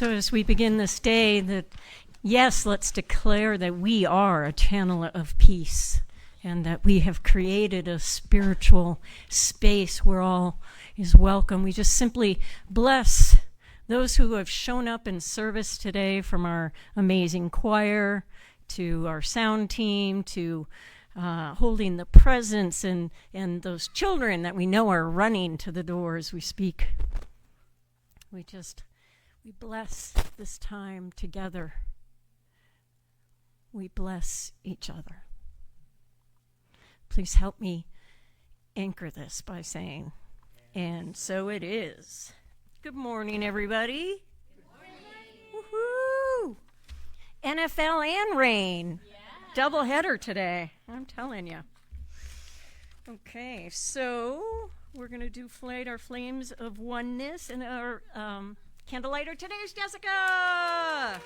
So as we begin this day, that yes, let's declare that we are a channel of peace and that we have created a spiritual space where all is welcome. We just simply bless those who have shown up in service today, from our amazing choir to our sound team to holding the presence and those children that we know are running to the door as we speak. We bless this time together. We bless each other. Please help me anchor this by saying, and so it is. Good morning, everybody. Good morning. Woohoo! NFL and rain. Yeah. Double header today, I'm telling you. Okay, so we're going to light our flames of oneness, and our candlelighter today is Jessica.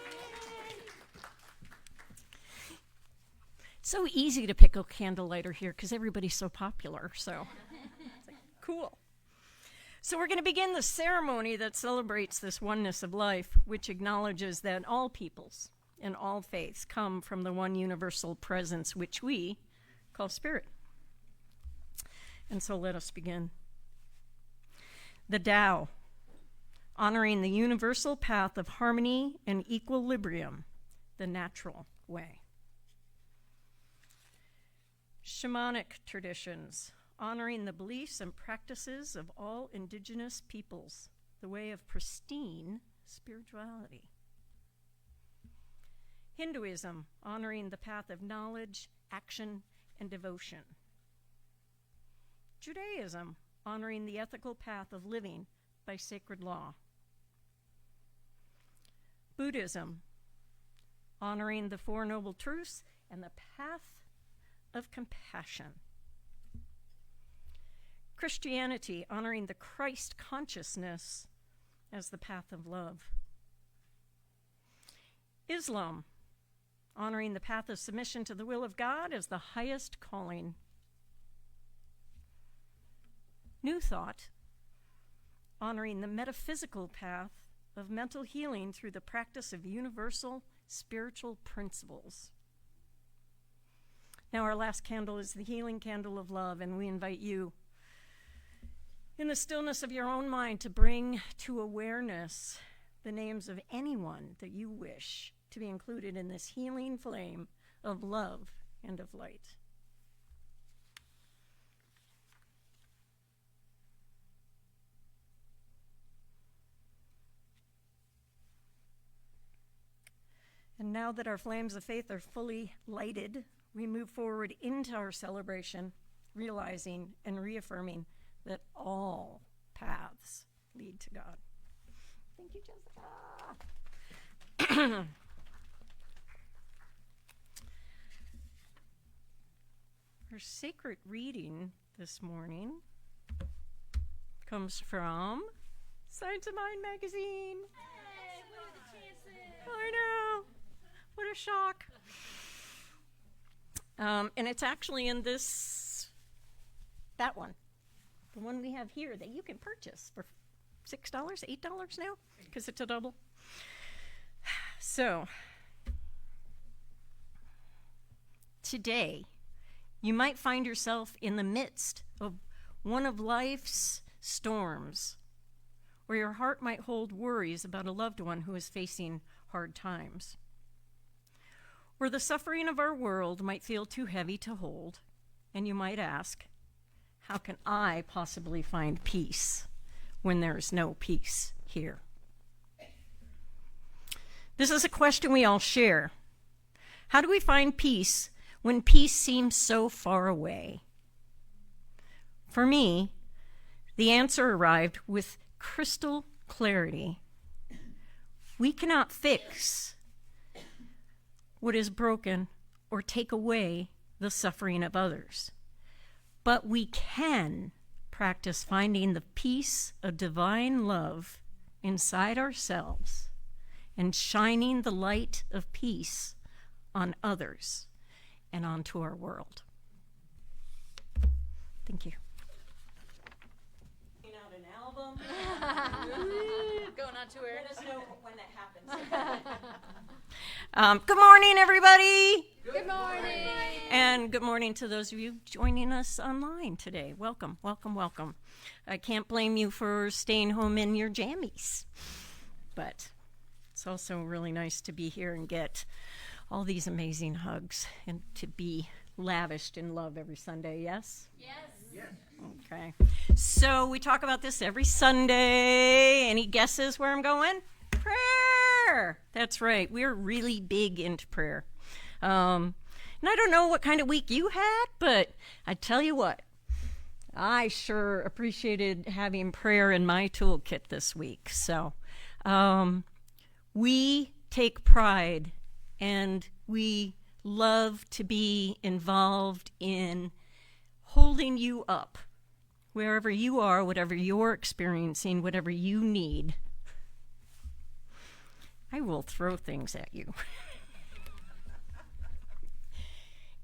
It's so easy to pick a candlelighter here because everybody's so popular, so it's like, cool. So we're going to begin the ceremony that celebrates this oneness of life, which acknowledges that all peoples and all faiths come from the one universal presence, which we call Spirit. And so let us begin. The Tao, honoring the universal path of harmony and equilibrium, the natural way. Shamanic traditions, honoring the beliefs and practices of all indigenous peoples, the way of pristine spirituality. Hinduism, honoring the path of knowledge, action, and devotion. Judaism, honoring the ethical path of living by sacred law. Buddhism, honoring the Four Noble Truths and the path of compassion. Christianity, honoring the Christ consciousness as the path of love. Islam, honoring the path of submission to the will of God as the highest calling. New Thought, honoring the metaphysical path of mental healing through the practice of universal spiritual principles. Now our last candle is the healing candle of love, and we invite you in the stillness of your own mind to bring to awareness the names of anyone that you wish to be included in this healing flame of love and of light. And now that our flames of faith are fully lighted, we move forward into our celebration, realizing and reaffirming that all paths lead to God. Thank you, Jessica. Our sacred reading this morning comes from Science of Mind magazine. Hey, what are the chances? I know. What a shock. And it's actually in that one. The one we have here that you can purchase for $6, $8 now, because it's a double. So, today, you might find yourself in the midst of one of life's storms, or your heart might hold worries about a loved one who is facing hard times. Or the suffering of our world might feel too heavy to hold, and you might ask, how can I possibly find peace when there is no peace here? This is a question we all share. How do we find peace when peace seems so far away? For me, the answer arrived with crystal clarity. We cannot fix what is broken or take away the suffering of others. But we can practice finding the peace of divine love inside ourselves and shining the light of peace on others and onto our world. Thank you. Out an album. Going not too weird. Let us know when that happens. Good morning, everybody. Good morning. And good morning to those of you joining us online today. Welcome, welcome, welcome. I can't blame you for staying home in your jammies, but it's also really nice to be here and get all these amazing hugs and to be lavished in love every Sunday, yes? Yes. Okay. So we talk about this every Sunday. Any guesses where I'm going? Prayer. That's right. We're really big into prayer. And I don't know what kind of week you had, but I tell you what, I sure appreciated having prayer in my toolkit this week. So we take pride and we love to be involved in holding you up wherever you are, whatever you're experiencing, whatever you need. I will throw things at you.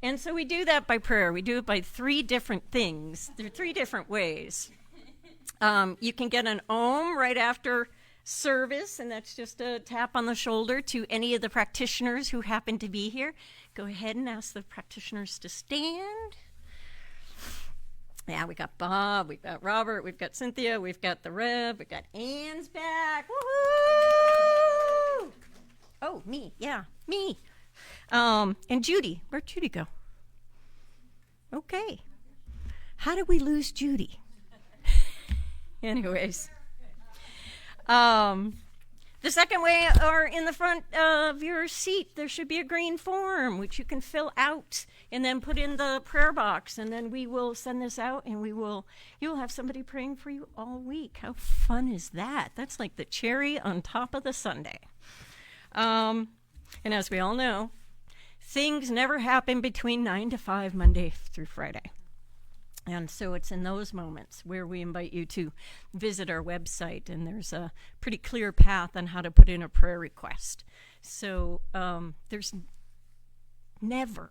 And so we do that by prayer. We do it by three different things. There are three different ways. You can get an Om right after service, and that's just a tap on the shoulder to any of the practitioners who happen to be here. Go ahead and ask the practitioners to stand. Yeah, we got Bob, we've got Robert, we've got Cynthia, we've got the Rev, we've got Anne's back. Woohoo! Oh, me, yeah, me. And Judy, where'd Judy go? Okay. How did we lose Judy? Anyways. The second way are in the front of your seat. There should be a green form, which you can fill out and then put in the prayer box. And then we will send this out and you'll have somebody praying for you all week. How fun is that? That's like the cherry on top of the sundae. And as we all know, things never happen between 9 to 5, Monday through Friday. And so it's in those moments where we invite you to visit our website, and there's a pretty clear path on how to put in a prayer request. So there's never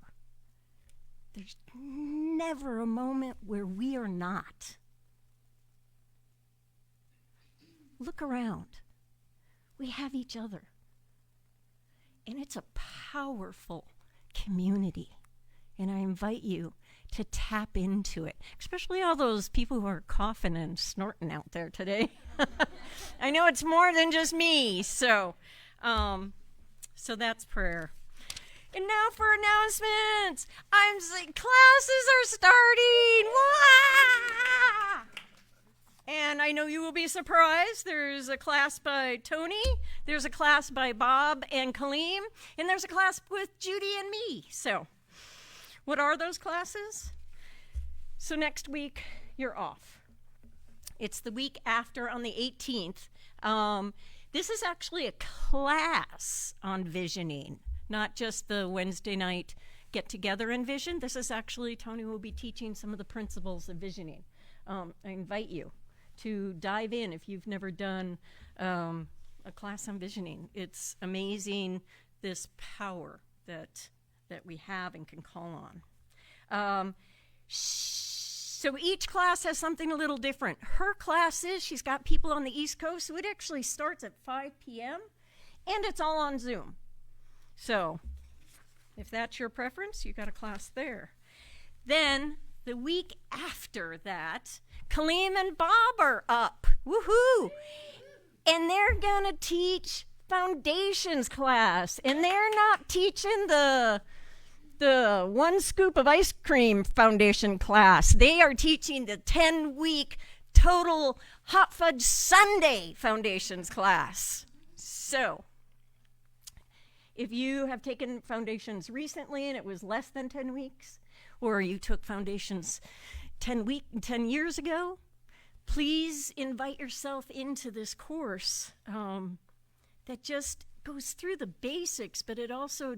a moment where we are not. Look around. We have each other. And it's a powerful community. And I invite you to tap into it, especially all those people who are coughing and snorting out there today. I know it's more than just me, so that's prayer. And now for announcements. I'm saying classes are starting. Wah! And I know you will be surprised. There's a class by Tony, there's a class by Bob and Kaleem, and there's a class with Judy and me. So what are those classes? So next week, you're off. It's the week after on the 18th. This is actually a class on visioning, not just the Wednesday night get-together in vision. This is actually, Tony will be teaching some of the principles of visioning. I invite you to dive in if you've never done a class on visioning. It's amazing, this power that we have and can call on. So each class has something a little different. Her classes, she's got people on the East Coast, so it actually starts at 5 p.m., and it's all on Zoom. So if that's your preference, you got a class there. Then the week after that, Kaleem and Bob are up. Woohoo! And they're going to teach foundations class, and they're not teaching the one scoop of ice cream foundation class. They are teaching the 10-week total hot fudge sundae foundations class. So if you have taken foundations recently and it was less than 10 weeks, or you took foundations 10 years ago, please invite yourself into this course that just goes through the basics, but it also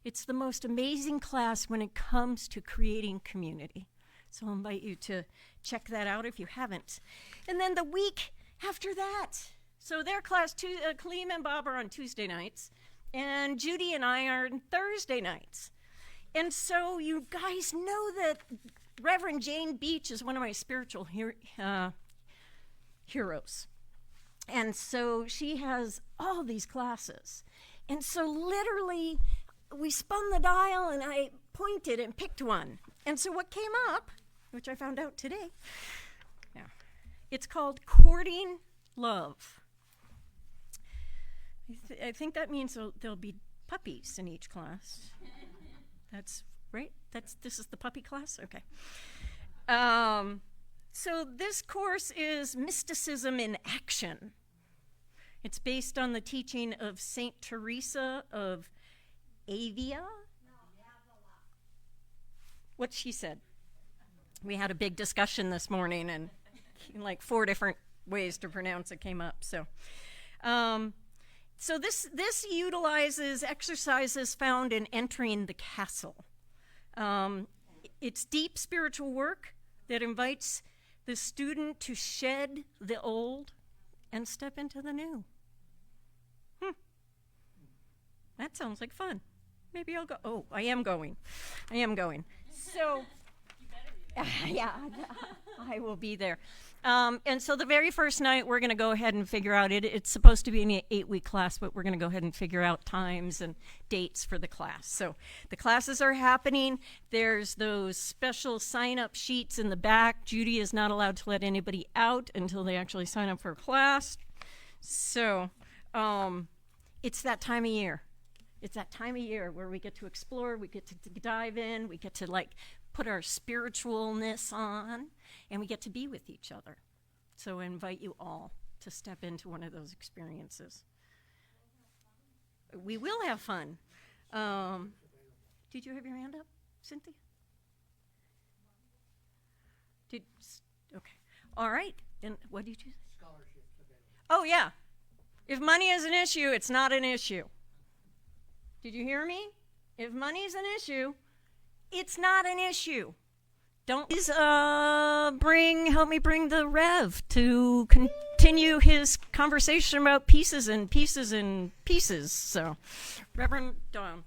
it's the most amazing class when it comes to creating community. So I'll invite you to check that out if you haven't. And then the week after that, so their class, Kaleem and Bob are on Tuesday nights, and Judy and I are on Thursday nights. And so you guys know that Reverend Jane Beach is one of my spiritual heroes. And so she has all these classes. And so literally we spun the dial and I pointed and picked one. And so what came up, which I found out today, it's called Courting Love. I think that means there'll be puppies in each class. That's right? This is the puppy class? Okay. So this course is Mysticism in Action. It's based on the teaching of Saint Teresa of Avila. What she said. We had a big discussion this morning, and like 4 different ways to pronounce it came up. So this utilizes exercises found in Entering the Castle. It's deep spiritual work that invites the student to shed the old and step into the new. That sounds like fun. Maybe I'll go. Oh, I am going. So, yeah, I will be there. And so the very first night, we're going to go ahead and figure out it. It's supposed to be an 8-week class, but we're going to go ahead and figure out times and dates for the class. So the classes are happening. There's those special sign-up sheets in the back. Judy is not allowed to let anybody out until they actually sign up for a class. So it's that time of year. It's that time of year where we get to explore, we get to dive in, we get to put our spiritualness on, and we get to be with each other. So I invite you all to step into one of those experiences. We will have fun. Did you have your hand up, Cynthia? Okay. All right. And what did you say? Scholarships available. Oh, yeah. If money is an issue, it's not an issue. Did you hear me? If money's an issue, it's not an issue. Don't please help me bring the Rev to continue his conversation about pieces and pieces and pieces. So, Reverend Don.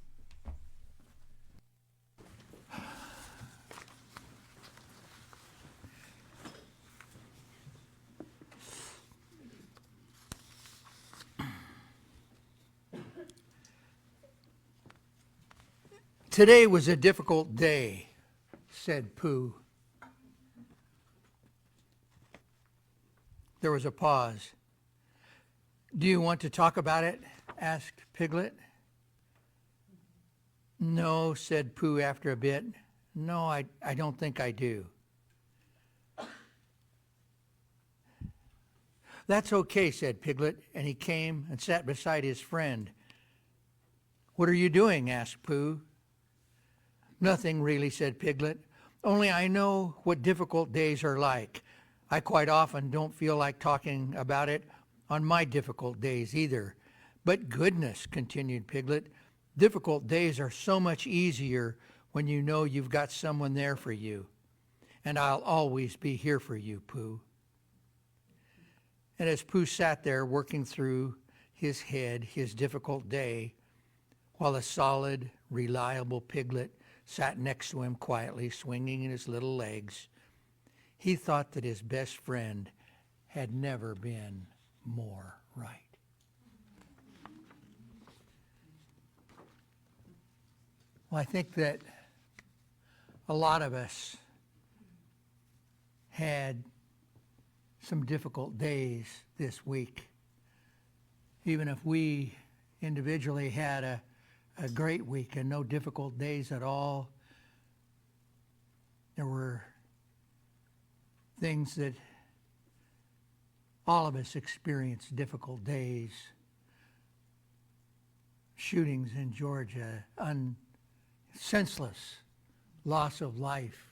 Today was a difficult day, said Pooh. There was a pause. Do you want to talk about it? Asked Piglet. No, said Pooh after a bit. No, I don't think I do. That's okay, said Piglet, and he came and sat beside his friend. What are you doing? Asked Pooh. Nothing really, said Piglet. Only I know what difficult days are like. I quite often don't feel like talking about it on my difficult days either. But goodness, continued Piglet, difficult days are so much easier when you know you've got someone there for you. And I'll always be here for you, Pooh. And as Pooh sat there working through his head his difficult day, while a solid, reliable Piglet sat next to him quietly, swinging his little legs, he thought that his best friend had never been more right. Well, I think that a lot of us had some difficult days this week. Even if we individually had a great week and no difficult days at all, there were things that all of us experienced difficult days. Shootings in Georgia, senseless loss of life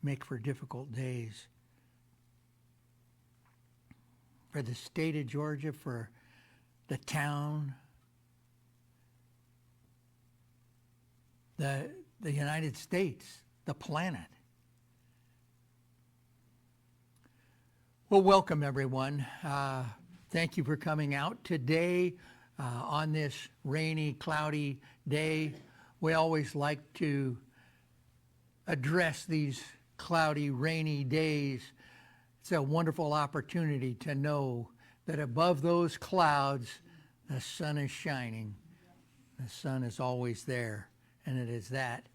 make for difficult days. For the state of Georgia, for the town, the United States, the planet. Well, welcome everyone. Thank you for coming out today on this rainy, cloudy day. We always like to address these cloudy, rainy days It's a wonderful opportunity to know that above those clouds, the sun is shining. The sun is always there, and it is that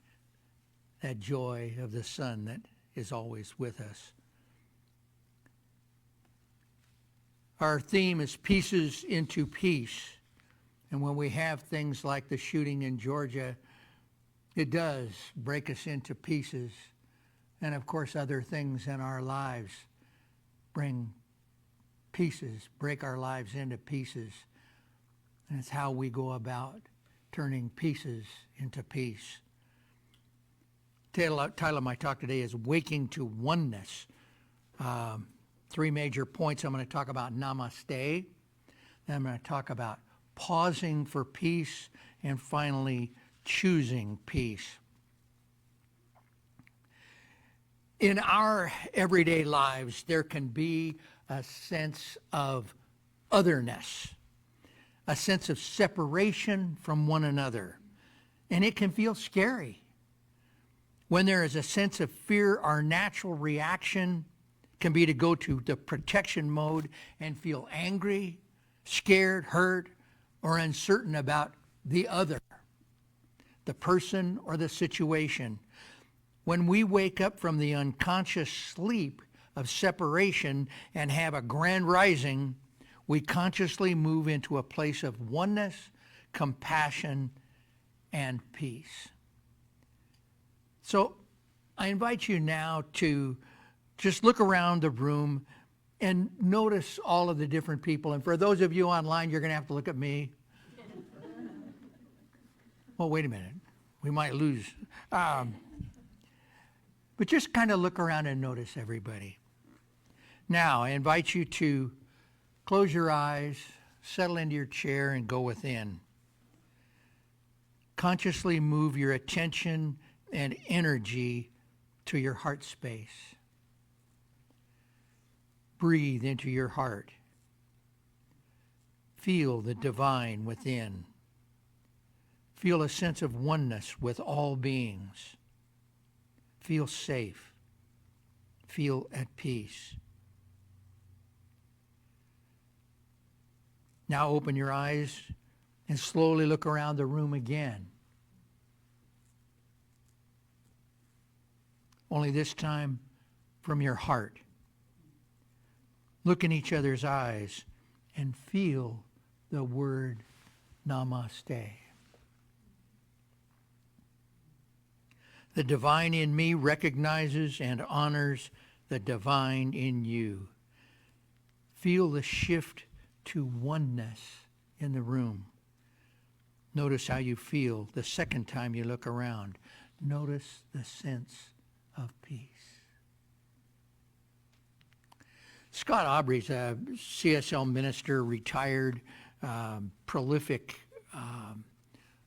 joy of the sun that is always with us. Our theme is pieces into peace. And when we have things like the shooting in Georgia, it does break us into pieces. And of course, other things in our lives bring pieces, break our lives into pieces. And it's how we go about turning pieces into peace. Title of my talk today is Waking to Oneness. 3 major points. I'm going to talk about namaste. Then I'm going to talk about pausing for peace. And finally, choosing peace. In our everyday lives, there can be a sense of otherness, a sense of separation from one another. And it can feel scary. When there is a sense of fear, our natural reaction can be to go to the protection mode and feel angry, scared, hurt, or uncertain about the other, the person or the situation. When we wake up from the unconscious sleep of separation and have a grand rising, we consciously move into a place of oneness, compassion, and peace. So I invite you now to just look around the room and notice all of the different people. And for those of you online, you're going to have to look at me. Well, wait a minute. We might lose. But just kind of look around and notice everybody. Now, I invite you to close your eyes, settle into your chair, and go within. Consciously move your attention and energy to your heart space. Breathe into your heart. Feel the divine within. Feel a sense of oneness with all beings. Feel safe. Feel at peace. Now open your eyes and slowly look around the room again. Only this time from your heart. Look in each other's eyes and feel the word namaste. The divine in me recognizes and honors the divine in you. Feel the shift to oneness in the room. Notice how you feel the second time you look around. Notice the sense of peace. Scott Aubrey's a CSL minister, retired, prolific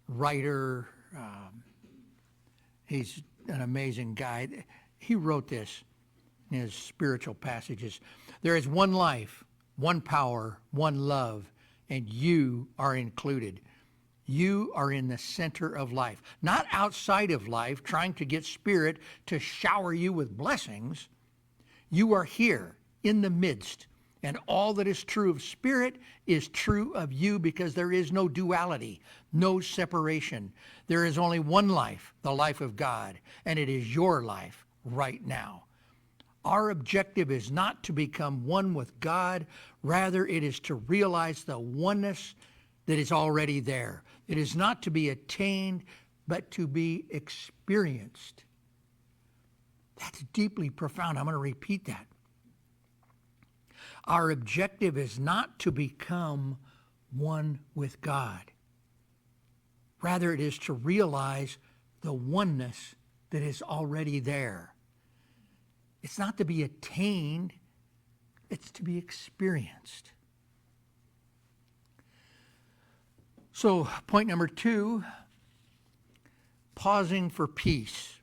writer. He's an amazing guy. He wrote this in his spiritual passages. There is one life, one power, one love, and you are included. You are in the center of life, not outside of life, trying to get spirit to shower you with blessings. You are here in the midst, and all that is true of spirit is true of you, because there is no duality, no separation. There is only one life, the life of God, and it is your life right now. Our objective is not to become one with God. Rather, it is to realize the oneness that is already there. It is not to be attained, but to be experienced. That's deeply profound. I'm going to repeat that. Our objective is not to become one with God. Rather, it is to realize the oneness that is already there. It's not to be attained, it's to be experienced. So, point number 2, pausing for peace.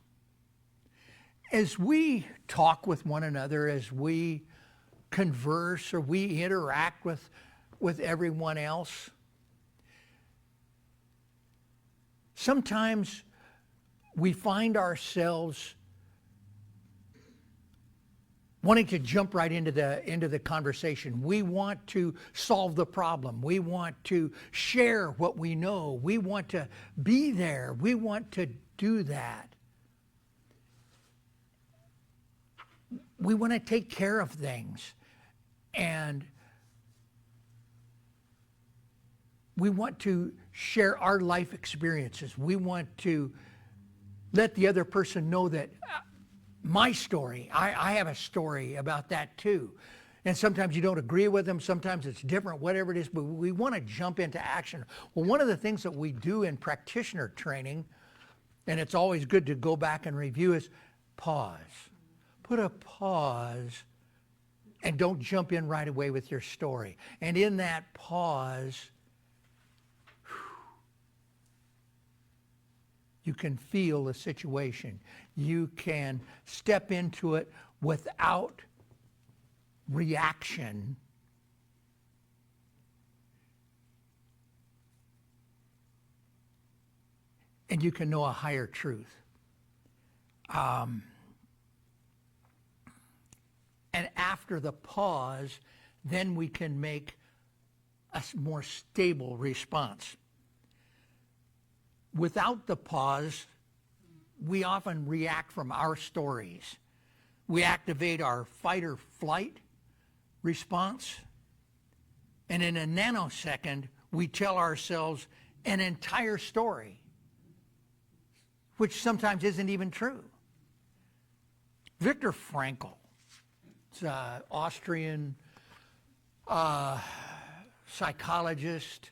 As we talk with one another, as we converse or we interact with everyone else, sometimes we find ourselves wanting to jump right into the conversation. We want to solve the problem. We want to share what we know. We want to be there. We want to do that. We want to take care of things. And we want to share our life experiences. We want to let the other person know that my story, I have a story about that too. And sometimes you don't agree with them. Sometimes it's different, whatever it is. But we want to jump into action. Well, one of the things that we do in practitioner training, and it's always good to go back and review, is pause. Put a pause and don't jump in right away with your story. And in that pause, you can feel the situation. You can step into it without reaction. And you can know a higher truth. And after the pause, then we can make a more stable response. Without the pause, we often react from our stories. We activate our fight or flight response, and in a nanosecond, we tell ourselves an entire story, which sometimes isn't even true. Viktor Frankl, Austrian psychologist,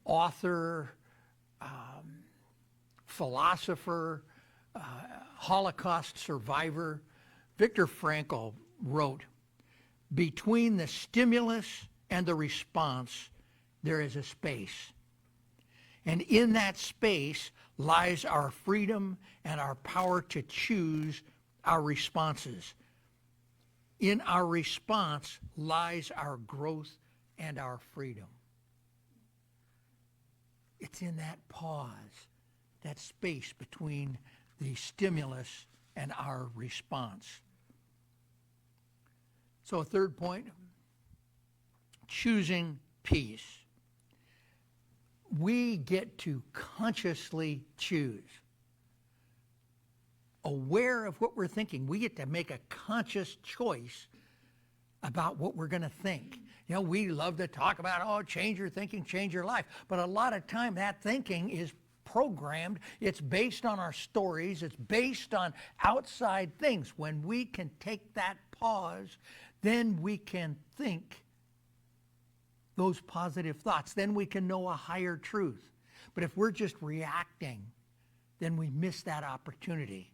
author, philosopher, Holocaust survivor. Viktor Frankl wrote, "Between the stimulus and the response, there is a space. And in that space lies our freedom and our power to choose our responses. In our response lies our growth and our freedom." It's in that pause, that space between the stimulus and our response. So a third point, choosing peace. We get to consciously choose. Aware of what we're thinking, we get to make a conscious choice about what we're going to think. You know, we love to talk about, change your thinking, change your life. But a lot of time that thinking is programmed. It's based on our stories. It's based on outside things. When we can take that pause, then we can think those positive thoughts. Then we can know a higher truth. But if we're just reacting, then we miss that opportunity.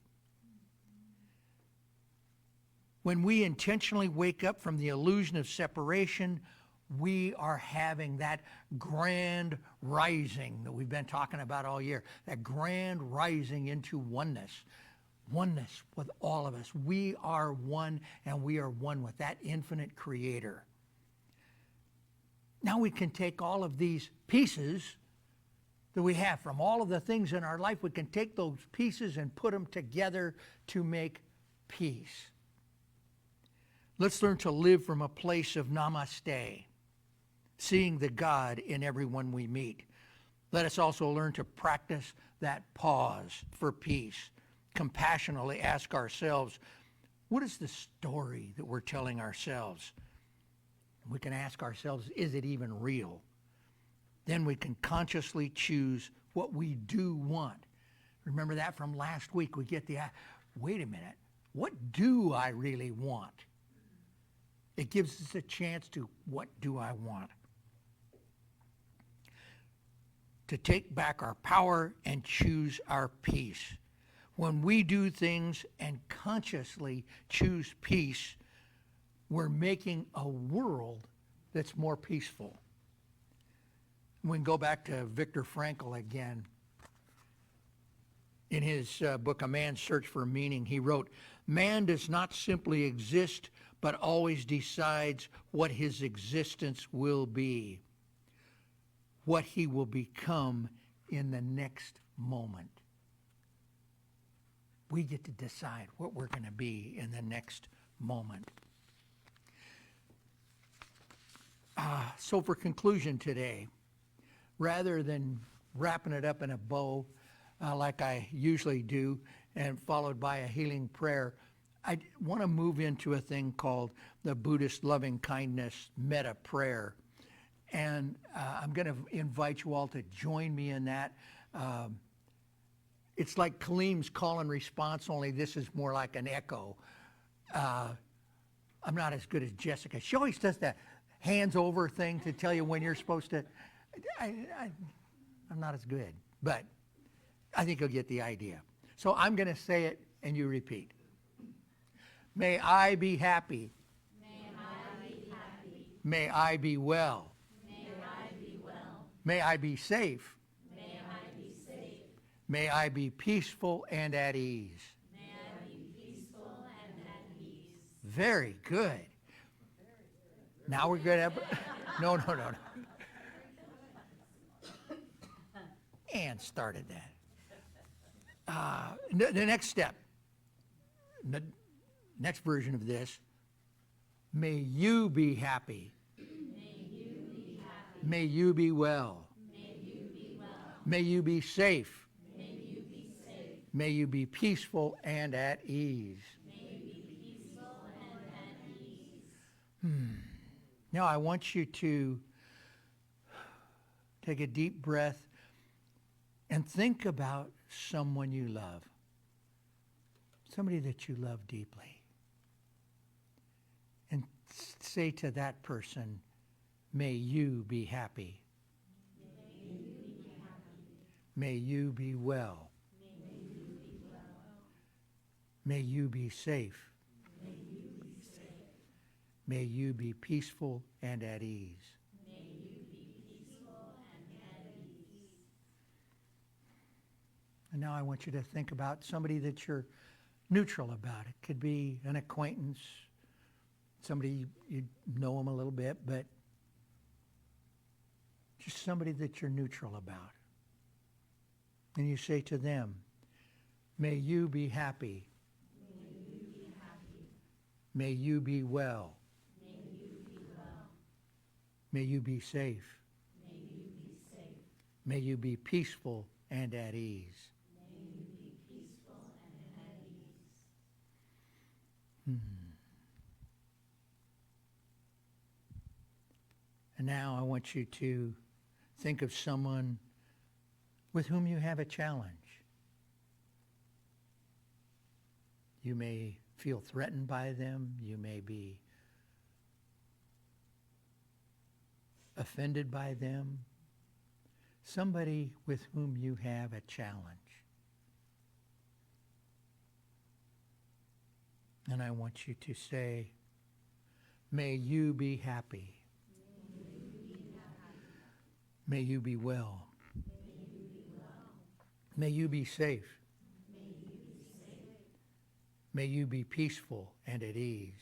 When we intentionally wake up from the illusion of separation, we are having that grand rising that we've been talking about all year, that grand rising into oneness. Oneness with all of us. We are one, and we are one with that infinite creator. Now we can take all of these pieces that we have from all of the things in our life, we can take those pieces and put them together to make peace. Let's learn to live from a place of namaste, seeing the God in everyone we meet. Let us also learn to practice that pause for peace. Compassionately ask ourselves, what is the story that we're telling ourselves? We can ask ourselves, is it even real? Then we can consciously choose what we do want. Remember that from last week. We get wait a minute, what do I really want? It gives us a chance to, what do I want? To take back our power and choose our peace. When we do things and consciously choose peace, we're making a world that's more peaceful. We can go back to Viktor Frankl again. In his book, A Man's Search for Meaning, he wrote, "Man does not simply exist, but always decides what his existence will be, what he will become in the next moment." We get to decide what we're going to be in the next moment. So for conclusion today, rather than wrapping it up in a bow like I usually do and followed by a healing prayer, I want to move into a thing called the Buddhist loving kindness metta prayer. And I'm going to invite you all to join me in that. It's like Kaleem's call and response, only this is more like an echo. I'm not as good as Jessica. She always does that hands over thing to tell you when you're supposed to. I'm not as good, but I think you'll get the idea. So I'm going to say it and you repeat. May I be happy. May I be happy. May I be well. May I be well. May I be safe. May I be safe. May I be peaceful and at ease. May I be peaceful and at ease. Very good. Now we're going to have... No. And started that. The next step, the next version of this, may you be happy. May you be happy. May you be well. May you be well. May you be safe. May you be safe. May you be peaceful and at ease. May you be peaceful and at ease. Now I want you to take a deep breath and think about someone you love, somebody that you love deeply, and say to that person, may you be happy. May you be happy. May you be well. May you be well. May you be safe. May you be safe. May you be peaceful and at ease. May you be peaceful and at ease. And now I want you to think about somebody that you're neutral about. It could be an acquaintance, somebody you know them a little bit, but just somebody that you're neutral about. And you say to them, may you be happy. May you be happy. May you be well. May you be well. May you be safe. May you be safe. May you be peaceful and at ease. May you be peaceful and at ease. And now I want you to think of someone with whom you have a challenge. You may feel threatened by them. You may be offended by them. Somebody with whom you have a challenge. And I want you to say, may you be happy. May you be well. May you be safe. May you be peaceful and at ease.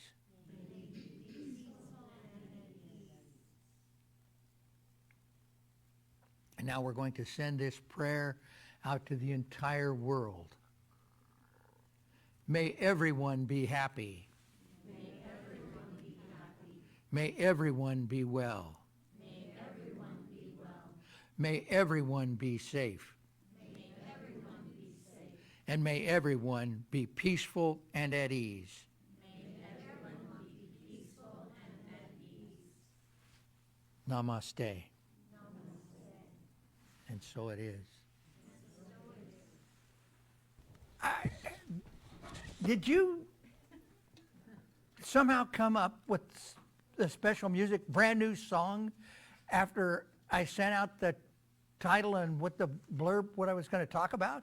And now we're going to send this prayer out to the entire world. May everyone be happy. May everyone be happy. May everyone be well. May everyone be well. May everyone be safe. May everyone be safe. And may everyone be peaceful and at ease. May everyone be peaceful and at ease. Namaste. And so it is. Did you somehow come up with the special music, brand new song, after I sent out the title and what the blurb, what I was going to talk about?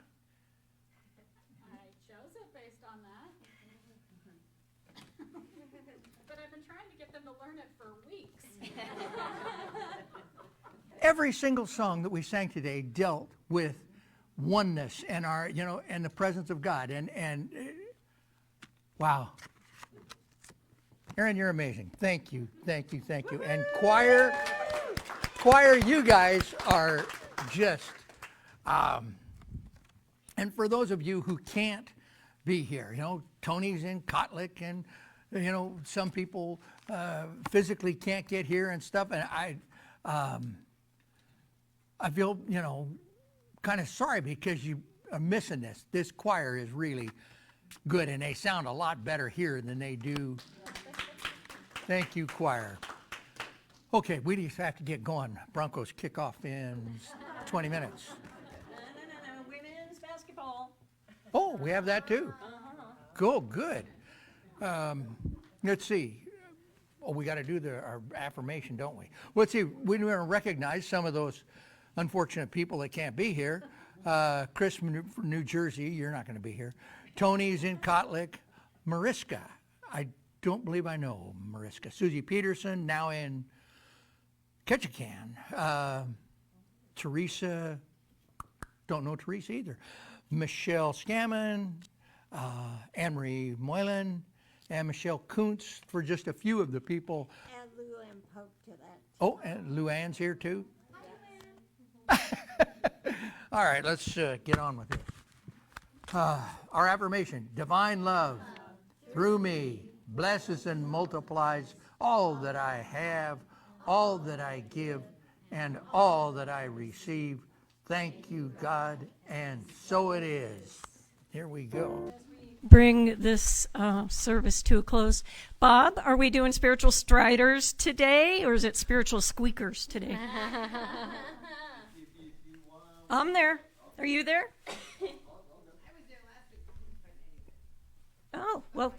I chose it based on that. But I've been trying to get them to learn it for weeks. Every single song that we sang today dealt with oneness and our, and the presence of God. And wow. Aaron, you're amazing. Thank you. And choir, you guys are just, and for those of you who can't be here, Tony's in Kotlik and You know, some people physically can't get here and stuff, and I feel, you know, kind of sorry because you are missing this. This choir is really good, and they sound a lot better here than they do. Thank you, choir. Okay, we just have to get going. Broncos kick off in 20 minutes. No, women's basketball. Oh, we have that too. Cool, good. Let's see. Oh, we got to do our affirmation, don't we? Let's see. We want to recognize some of those unfortunate people that can't be here. Chris from New Jersey, you're not going to be here. Tony's in Kotlik. Mariska, I don't believe I know Mariska. Susie Peterson, now in Ketchikan. Teresa, don't know Teresa either. Michelle Scammon, Anne-Marie Moylan, and Michelle Kuntz, for just a few of the people. Add Lou and Pope to that. Oh, and Luann's here too? All right, let's get on with it. Our affirmation: divine love through me blesses and multiplies all that I have, all that I give, and all that I receive. Thank you, God, and so it is. Here we go. Bring this service to a close. Bob, are we doing spiritual striders today, or is it spiritual squeakers today? I'm there. Are you there? Oh, well.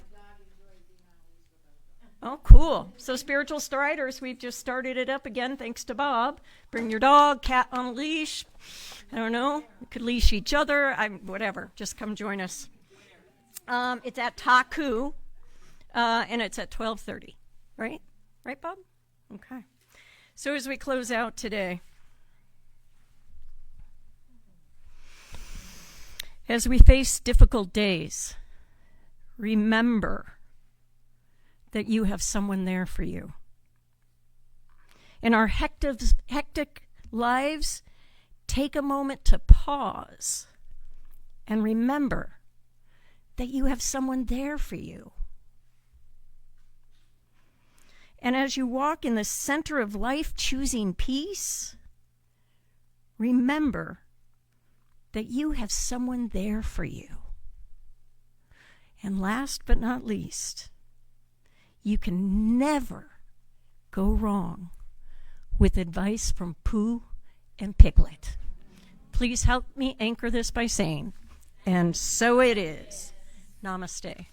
Oh, cool. So spiritual striders, we've just started it up again, thanks to Bob. Bring your dog, cat on a leash. I don't know. We could leash each other. Whatever. Just come join us. It's at Taku, and it's at 12:30, right? Right, Bob? Okay. So as we close out today, as we face difficult days, remember that you have someone there for you. In our hectic lives, take a moment to pause and remember that you have someone there for you. And as you walk in the center of life, choosing peace, remember that you have someone there for you. And last but not least, you can never go wrong with advice from Pooh and Piglet. Please help me anchor this by saying, and so it is. Namaste.